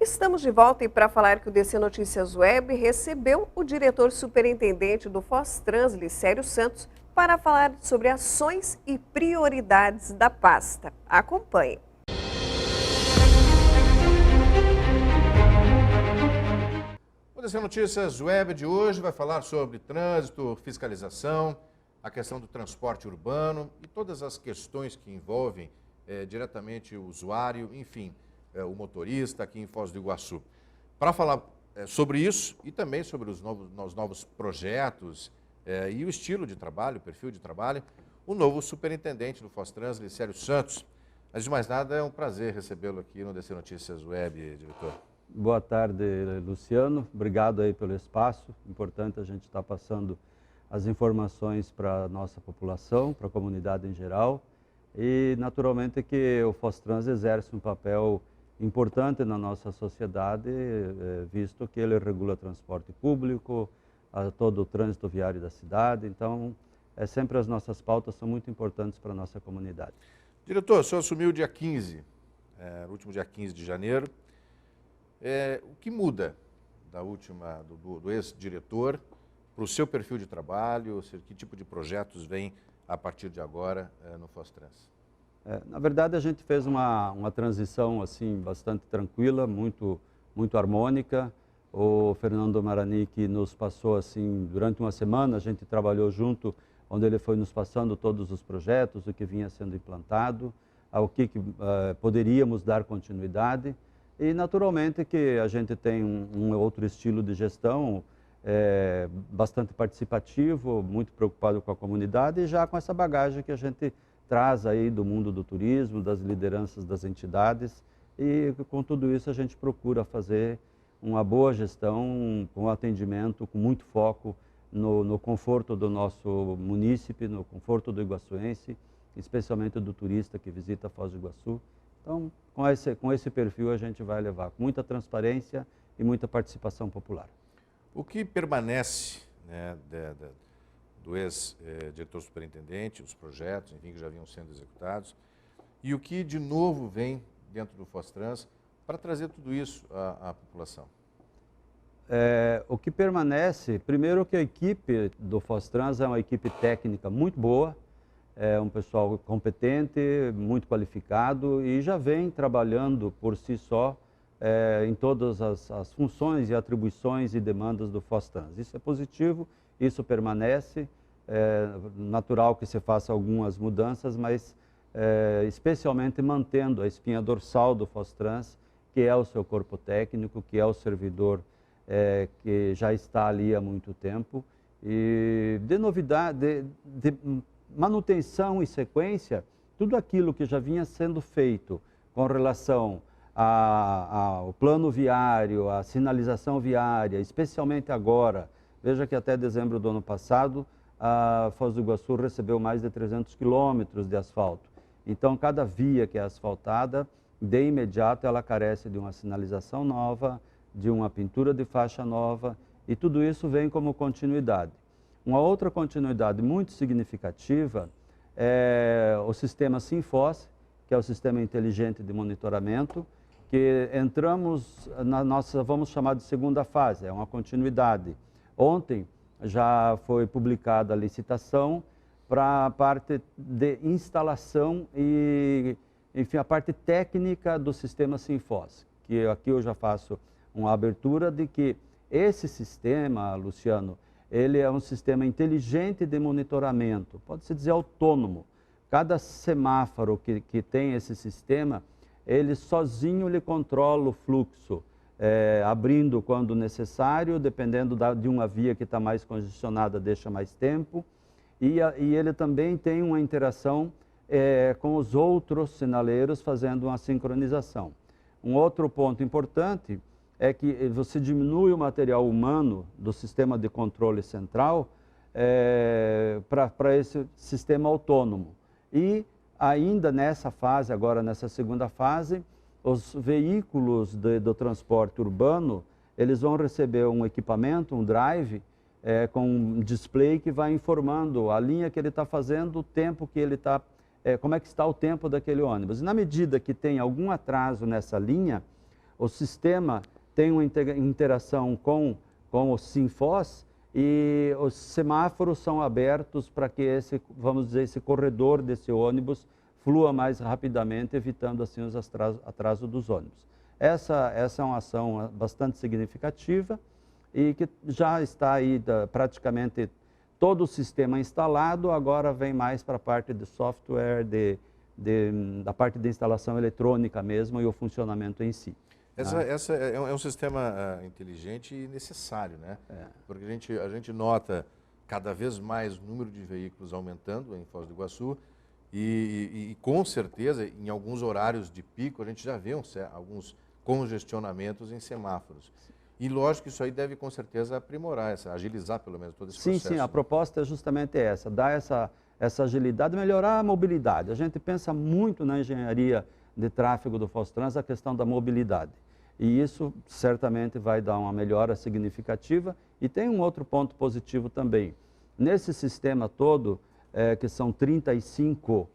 Estamos de volta e para falar que o DC Notícias Web recebeu o diretor superintendente do Fostrans, Licério Santos, para falar sobre ações e prioridades da pasta. Acompanhe. O DC Notícias Web de hoje vai falar sobre trânsito, fiscalização, a questão do transporte urbano e todas as questões que envolvem diretamente o usuário, enfim, o motorista aqui em Foz do Iguaçu. Para falar sobre isso e também sobre os novos projetos e o estilo de trabalho, o perfil de trabalho, o novo superintendente do Fostrans, Licério Santos. Antes de mais nada, é um prazer recebê-lo aqui no DC Notícias Web, diretor. Boa tarde, Luciano. Obrigado aí pelo espaço. Importante a gente estar passando as informações para a nossa população, para a comunidade em geral. E, naturalmente, que o Fostrans exerce um papel importante na nossa sociedade, visto que ele regula transporte público, todo o trânsito viário da cidade. Então, sempre as nossas pautas são muito importantes para a nossa comunidade. Diretor, o senhor assumiu dia 15, no último dia 15 de janeiro. O que muda do ex-diretor para o seu perfil de trabalho? Que tipo de projetos vem a partir de agora no Fostrans? Na verdade, a gente fez uma transição assim, bastante tranquila, muito harmônica. O Fernando Maranic nos passou, assim, durante uma semana, a gente trabalhou junto, onde ele foi nos passando todos os projetos, o que vinha sendo implantado, ao que poderíamos dar continuidade. E, naturalmente, que a gente tem um outro estilo de gestão, bastante participativo, muito preocupado com a comunidade e já com essa bagagem que a gente traz aí do mundo do turismo, das lideranças das entidades, e com tudo isso a gente procura fazer uma boa gestão, com atendimento, com muito foco no conforto do nosso munícipe, no conforto do iguaçuense, especialmente do turista que visita Foz do Iguaçu. Então, com esse perfil a gente vai levar com muita transparência e muita participação popular. O que permanece, né, do ex-diretor superintendente, os projetos, enfim, que já vinham sendo executados, e o que de novo vem dentro do Fostrans para trazer tudo isso à população? O que permanece, primeiro que a equipe do Fostrans é uma equipe técnica muito boa, é um pessoal competente, muito qualificado e já vem trabalhando por si só em todas as funções e atribuições e demandas do Fostrans. Isso é positivo, isso permanece, é natural que se faça algumas mudanças, mas especialmente mantendo a espinha dorsal do Fostrans, que é o seu corpo técnico, que é o servidor que já está ali há muito tempo. E de novidade, de manutenção e sequência, tudo aquilo que já vinha sendo feito com relação ao plano viário, à sinalização viária, especialmente agora. Veja que até dezembro do ano passado, a Foz do Iguaçu recebeu mais de 300 quilômetros de asfalto. Então, cada via que é asfaltada, de imediato ela carece de uma sinalização nova, de uma pintura de faixa nova, e tudo isso vem como continuidade. Uma outra continuidade muito significativa é o sistema Sinfoz, que é o sistema inteligente de monitoramento, que entramos na nossa, vamos chamar de segunda fase, é uma continuidade. Ontem já foi publicada a licitação para a parte de instalação e, enfim, a parte técnica do sistema Sinfoz, que aqui eu já faço uma abertura de que esse sistema, Luciano, ele é um sistema inteligente de monitoramento, pode-se dizer autônomo. Cada semáforo que tem esse sistema, ele sozinho lhe controla o fluxo, abrindo quando necessário, dependendo de uma via que está mais congestionada, deixa mais tempo. E ele também tem uma interação com os outros sinaleiros, fazendo uma sincronização. Um outro ponto importante é que você diminui o material humano do sistema de controle central para esse sistema autônomo. E ainda nessa fase, agora nessa segunda fase, os veículos do transporte urbano, eles vão receber um equipamento, um drive, com um display que vai informando a linha que ele está fazendo, o tempo que ele está, como é que está o tempo daquele ônibus. E na medida que tem algum atraso nessa linha, o sistema tem uma interação com o Sinfos e os semáforos são abertos para que esse, vamos dizer, esse corredor desse ônibus flua mais rapidamente, evitando assim os atrasos dos ônibus. Essa é uma ação bastante significativa e que já está aí praticamente todo o sistema instalado, agora vem mais para a parte de software, da parte de instalação eletrônica mesmo e o funcionamento em si. Essa é um sistema inteligente e necessário, né? Porque a gente nota cada vez mais o número de veículos aumentando em Foz do Iguaçu e com certeza, em alguns horários de pico, a gente já vê alguns congestionamentos em semáforos. E lógico que isso aí deve, com certeza, aprimorar, agilizar pelo menos todo esse processo. Sim, a proposta é justamente essa, dar essa agilidade, melhorar a mobilidade. A gente pensa muito na engenharia de tráfego do Fostrans, a questão da mobilidade. E isso certamente vai dar uma melhora significativa. E tem um outro ponto positivo também. Nesse sistema todo, que são 35,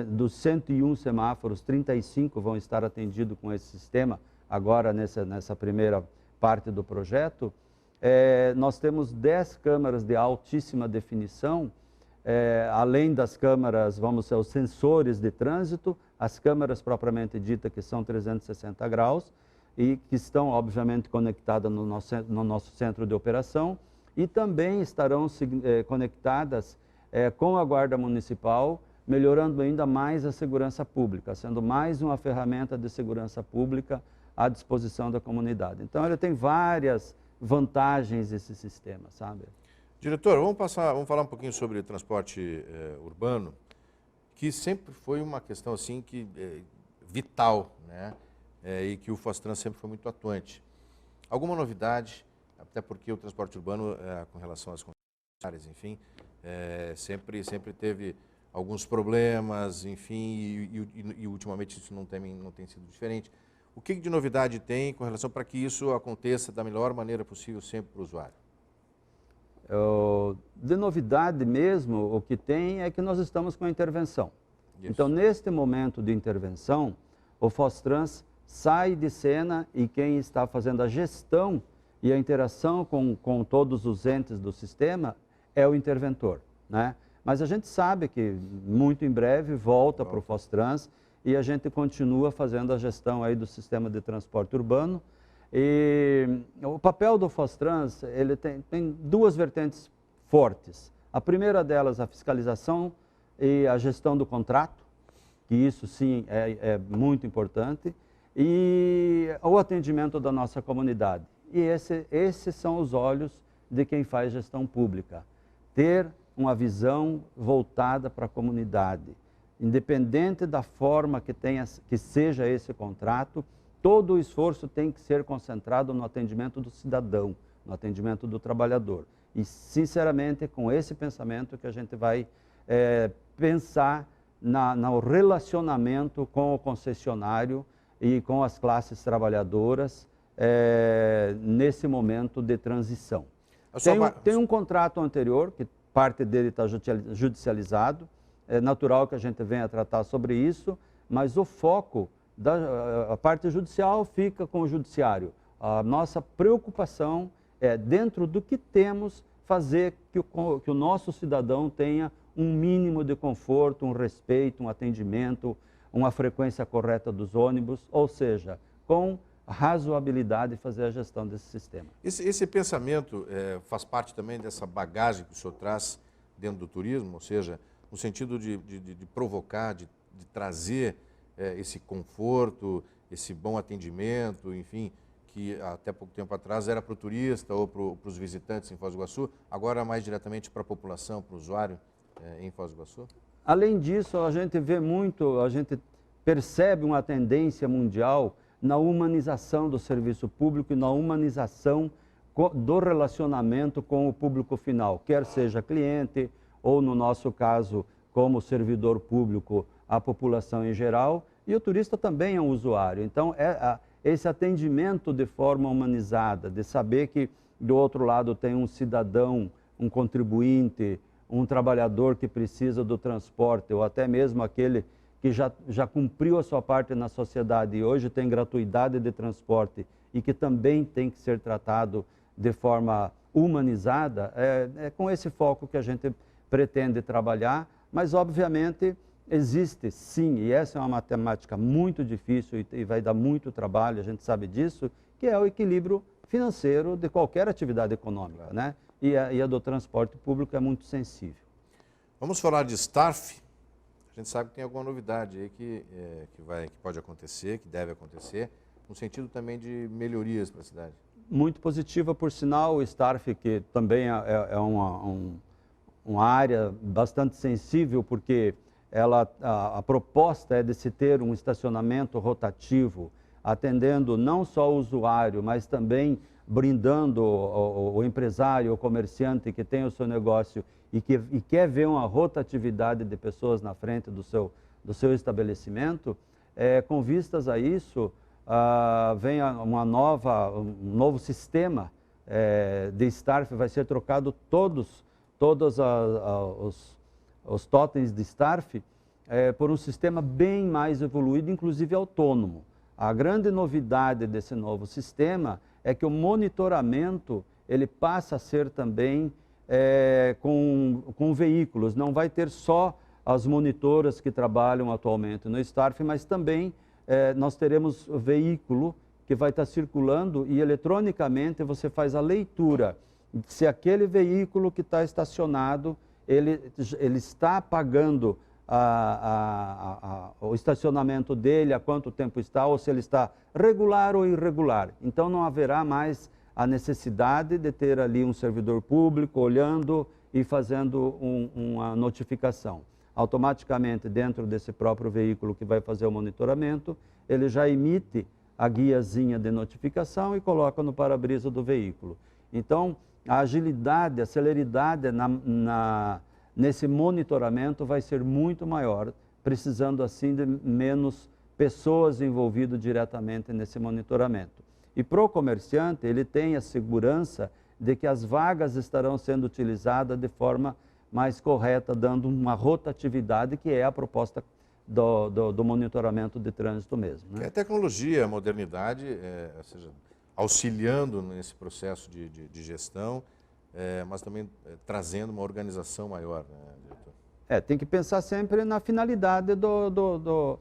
dos 101 semáforos, 35 vão estar atendidos com esse sistema, agora nessa primeira parte do projeto, nós temos 10 câmeras de altíssima definição, além das câmeras, vamos dizer, os sensores de trânsito, as câmeras propriamente ditas que são 360 graus e que estão, obviamente, conectadas no nosso centro de operação e também estarão conectadas com a Guarda Municipal, melhorando ainda mais a segurança pública, sendo mais uma ferramenta de segurança pública à disposição da comunidade. Então, ele tem várias vantagens esse sistema, sabe? Diretor, vamos falar um pouquinho sobre transporte urbano, que sempre foi uma questão assim vital, né? E que o Fostrans sempre foi muito atuante. Alguma novidade, até porque o transporte urbano, com relação às concessionárias, enfim, sempre teve alguns problemas, enfim, e ultimamente isso não tem sido diferente. O que de novidade tem com relação para que isso aconteça da melhor maneira possível sempre para o usuário? De novidade mesmo, o que tem é que nós estamos com a intervenção. Isso. Então, neste momento de intervenção, o Fostrans sai de cena e quem está fazendo a gestão e a interação com todos os entes do sistema é o interventor, né? Mas a gente sabe que muito em breve volta para o Fostrans e a gente continua fazendo a gestão aí do sistema de transporte urbano. E o papel do Fostrans, ele tem duas vertentes fortes. A primeira delas, a fiscalização e a gestão do contrato, que isso sim é muito importante, e o atendimento da nossa comunidade. E esses são os olhos de quem faz gestão pública. Ter uma visão voltada para a comunidade. Independente da forma que seja esse contrato, todo o esforço tem que ser concentrado no atendimento do cidadão, no atendimento do trabalhador. E, sinceramente, é com esse pensamento que a gente vai pensar no relacionamento com o concessionário e com as classes trabalhadoras nesse momento de transição. Tem um contrato anterior, que parte dele está judicializado, é natural que a gente venha tratar sobre isso, mas o foco a parte judicial fica com o judiciário. A nossa preocupação é, dentro do que temos, fazer que o nosso cidadão tenha um mínimo de conforto, um respeito, um atendimento, uma frequência correta dos ônibus, ou seja, com razoabilidade fazer a gestão desse sistema. Esse pensamento faz parte também dessa bagagem que o senhor traz dentro do turismo, ou seja, no sentido de provocar, de trazer esse conforto, esse bom atendimento, enfim, que até pouco tempo atrás era para o turista ou para os visitantes em Foz do Iguaçu, agora mais diretamente para a população, para o usuário em Foz do Iguaçu? Além disso, a gente percebe uma tendência mundial na humanização do serviço público e na humanização do relacionamento com o público final, quer seja cliente ou, no nosso caso, como servidor público, a população em geral, e o turista também é um usuário. Então, esse atendimento de forma humanizada, de saber que do outro lado tem um cidadão, um contribuinte, um trabalhador que precisa do transporte, ou até mesmo aquele que já cumpriu a sua parte na sociedade e hoje tem gratuidade de transporte e que também tem que ser tratado de forma humanizada, é com esse foco que a gente pretende trabalhar, mas obviamente existe sim, e essa é uma matemática muito difícil e vai dar muito trabalho, a gente sabe disso, que é o equilíbrio financeiro de qualquer atividade econômica, né? E a do transporte público é muito sensível. Vamos falar de Starf. A gente sabe que tem alguma novidade aí que pode acontecer, que deve acontecer, no sentido também de melhorias para a cidade. Muito positiva, por sinal, o Starf, que também é uma área bastante sensível, porque a proposta é de se ter um estacionamento rotativo, atendendo não só o usuário, mas também brindando o empresário, o comerciante que tem o seu negócio e quer ver uma rotatividade de pessoas na frente do seu estabelecimento. Com vistas a isso, vem um novo sistema de Starf, vai ser trocado todos os totens de Starf por um sistema bem mais evoluído, inclusive autônomo. A grande novidade desse novo sistema é que o monitoramento ele passa a ser também com veículos. Não vai ter só as monitoras que trabalham atualmente no Starf, mas também nós teremos o veículo que vai estar circulando e eletronicamente você faz a leitura se aquele veículo que está estacionado, ele está pagando o estacionamento dele, há quanto tempo está, ou se ele está regular ou irregular. Então não haverá mais a necessidade de ter ali um servidor público olhando e fazendo uma notificação. Automaticamente, dentro desse próprio veículo que vai fazer o monitoramento, ele já emite a guiazinha de notificação e coloca no para-brisa do veículo. Então, a agilidade, a celeridade nesse monitoramento vai ser muito maior, precisando assim de menos pessoas envolvidas diretamente nesse monitoramento. E para o comerciante, ele tem a segurança de que as vagas estarão sendo utilizadas de forma mais correta, dando uma rotatividade que é a proposta do monitoramento de trânsito mesmo. Né? É a tecnologia, a modernidade, ou seja, auxiliando nesse processo de gestão, mas também trazendo uma organização maior, né, diretor? Tem que pensar sempre na finalidade do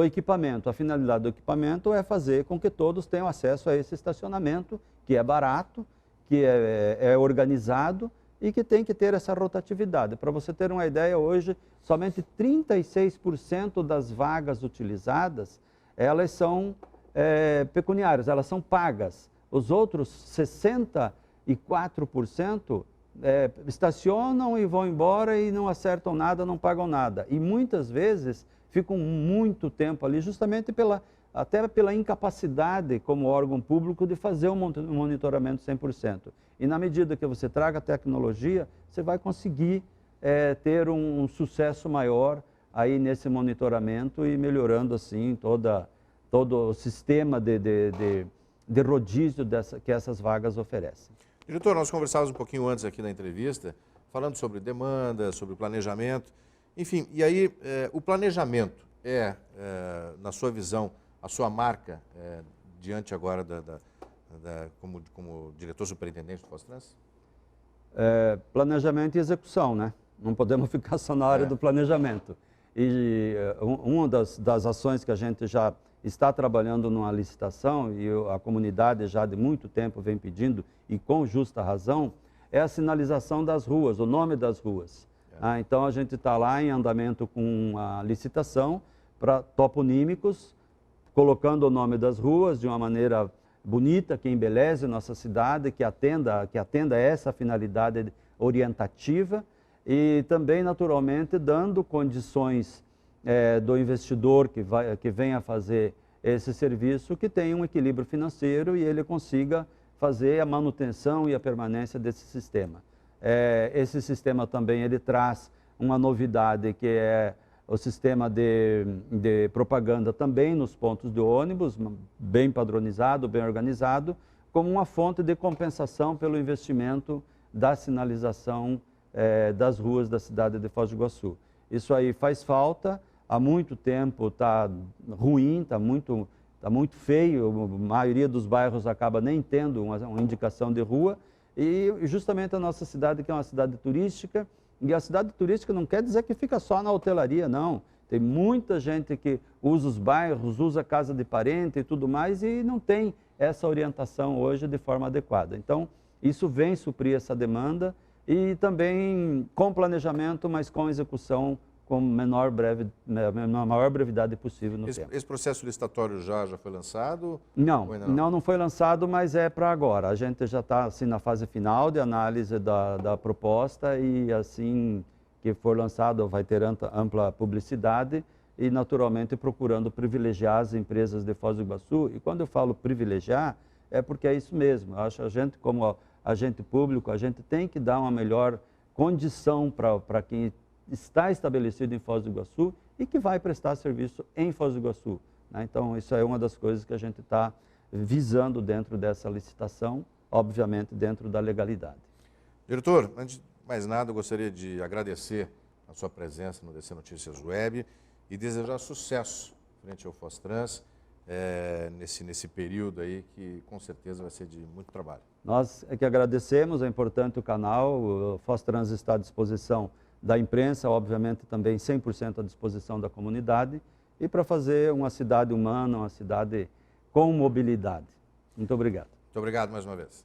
equipamento. A finalidade do equipamento é fazer com que todos tenham acesso a esse estacionamento, que é barato, que é organizado e que tem que ter essa rotatividade. Para você ter uma ideia, hoje, somente 36% das vagas utilizadas, elas são pecuniárias, elas são pagas. Os outros 64% estacionam e vão embora e não acertam nada, não pagam nada. E muitas vezes ficam muito tempo ali, justamente até pela incapacidade como órgão público de fazer um monitoramento 100%. E na medida que você traga a tecnologia, você vai conseguir ter um sucesso maior aí nesse monitoramento e melhorando assim todo o sistema de rodízio que essas vagas oferecem. Diretor, nós conversávamos um pouquinho antes aqui na entrevista, falando sobre demanda, sobre planejamento, enfim, e aí o planejamento na sua visão, a sua marca, diante agora como diretor superintendente do Fostrans? Planejamento e execução, né? Não podemos ficar só na área do planejamento. E uma das ações que a gente já está trabalhando numa licitação e a comunidade já de muito tempo vem pedindo, e com justa razão, é a sinalização das ruas, o nome das ruas. Então a gente está lá em andamento com a licitação para toponímicos, colocando o nome das ruas de uma maneira bonita, que embeleze nossa cidade, que atenda essa finalidade orientativa e também, naturalmente, dando condições do investidor que venha fazer esse serviço, que tenha um equilíbrio financeiro e ele consiga fazer a manutenção e a permanência desse sistema. Esse sistema também ele traz uma novidade que é o sistema de propaganda também nos pontos de ônibus, bem padronizado, bem organizado, como uma fonte de compensação pelo investimento da sinalização das ruas da cidade de Foz do Iguaçu. Isso aí faz falta, há muito tempo está ruim, está muito feio, a maioria dos bairros acaba nem tendo uma indicação de rua, e justamente a nossa cidade, que é uma cidade turística, e a cidade turística não quer dizer que fica só na hotelaria, não. Tem muita gente que usa os bairros, usa a casa de parente e tudo mais, e não tem essa orientação hoje de forma adequada. Então, isso vem suprir essa demanda, e também com planejamento, mas com execução com na maior brevidade possível no tempo. Esse processo licitatório já foi lançado? Não foi lançado, mas é para agora. A gente já está assim, na fase final de análise da proposta, e assim que for lançado vai ter ampla publicidade e naturalmente procurando privilegiar as empresas de Foz do Iguaçu. E quando eu falo privilegiar, é porque é isso mesmo. Eu acho que a gente, como agente público, a gente tem que dar uma melhor condição para quem está estabelecido em Foz do Iguaçu e que vai prestar serviço em Foz do Iguaçu, né? Então, isso é uma das coisas que a gente está visando dentro dessa licitação, obviamente dentro da legalidade. Diretor, antes de mais nada, eu gostaria de agradecer a sua presença no DC Notícias Web e desejar sucesso frente ao Fostrans nesse período aí que com certeza vai ser de muito trabalho. Nós é que agradecemos, é importante o canal, o Fostrans está à disposição da imprensa, obviamente também 100% à disposição da comunidade, e para fazer uma cidade humana, uma cidade com mobilidade. Muito obrigado. Muito obrigado mais uma vez.